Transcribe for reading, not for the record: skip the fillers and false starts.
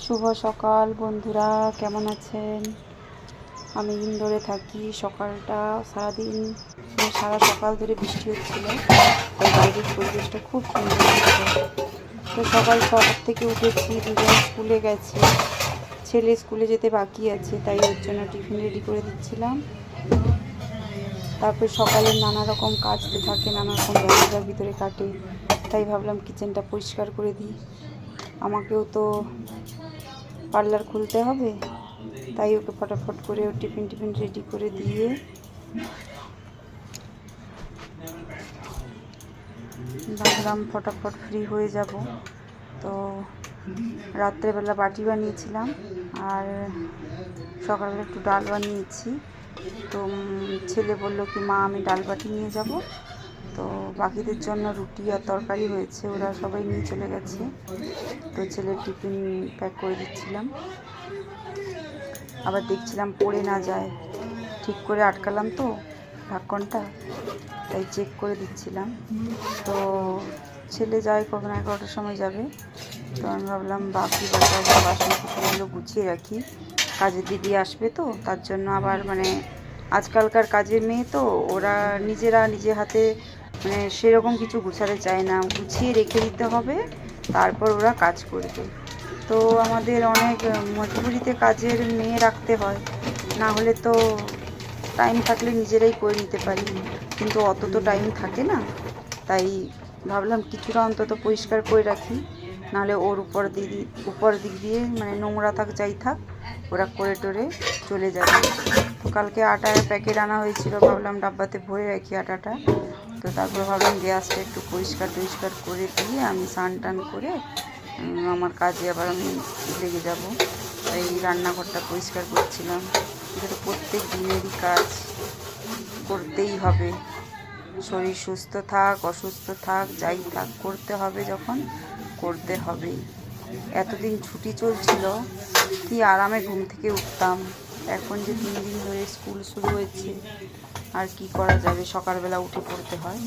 শুভ সকাল বন্ধুরা, কেমন আছেন? আমি ইন্দোরে থাকি। সকালটা সারা সকাল ধরে বৃষ্টি হচ্ছিল, তাই বাইরের পরিবেশটা খুব সুন্দর ছিল। তো সকাল 6টার থেকে উঠেছি, দুজন স্কুলে গেছে, ছেলে স্কুলে যেতে বাকি আছে, তাই ওর জন্য টিফিন রেডি করে দিচ্ছিলাম। তারপর সকালের নানা রকম কাজ তো থাকে, নানা রকম ব্যস্ততার ভিতরে কাটে, তাই ভাবলাম কিচেনটা পরিষ্কার করে দিই। আমাকেও তো পার্লার খুলতে হবে, তাই ওকে ফটাফট করে ওর টিফিন রেডি করে দিয়ে ভাবলাম ফটাফট ফ্রি হয়ে যাব। তো রাত্রেবেলা বাটি বানিয়েছিলাম আর সকালবেলা একটু ডাল বানিয়েছি। তো ছেলে বলল কি, মা আমি ডাল বাটি নিয়ে যাব। তো বাকিদের জন্য রুটি আর তরকারি হয়েছে, ওরা সবাই নিয়ে চলে গেছে। তো ছেলের টিফিন প্যাক করে দিচ্ছিলাম, আবার দেখছিলাম পড়ে না যায়, ঠিক করে আটকালাম তো ঢাকনটা, তাই চেক করে দিচ্ছিলাম। তো ছেলে যায় কখন, 11টার সময় যাবে। তো আমি ভাবলাম বাকি বাসনগুলো গুছিয়ে রাখি, কাজের দিদি আসবে তো, তার জন্য আবার আজকালকার কাজের মেয়ে তো, ওরা নিজের হাতে সেরকম কিছু গুছাতে চায় না, গুছিয়ে রেখে দিতে হবে, তারপর ওরা কাজ করবে। তো আমাদের অনেক মজবুরিতে কাজের মেয়ে রাখতে হয়, না হলে তো টাইম থাকলে নিজেরাই করে নিতে পারি, কিন্তু অত তো টাইম থাকে না। তাই ভাবলাম কিছুটা অন্তত পরিষ্কার করে রাখি, নাহলে ওর উপর দিক দিয়ে নোংরা থাক যাই থাক, ওরা করে টোরে চলে যাবে। তো কালকে আটার প্যাকেট আনা হয়েছিল, ভাবলাম ডাব্বাতে ভরে রাখি আটাটা। তো তারপর ভাবলাম গ্যাসটা একটু পরিষ্কার করে দিয়ে আমি স্নান টান করে আমার কাজে আবার আমি লেগে যাব। তাই রান্নাঘরটা পরিষ্কার করছিলাম। এটা তো প্রত্যেক দিনেরই কাজ, করতেই হবে। শরীর সুস্থ থাক অসুস্থ থাক যাই থাক, করতে হবে, যখন করতে হবেই। এতদিন ছুটি চলছিল, কি আরামে ঘুম থেকে উঠতাম। এখন যে 3 দিন ধরে স্কুল শুরু হয়েছে, আর কি করা যাবে, সকালবেলা উঠে পড়তে হয়।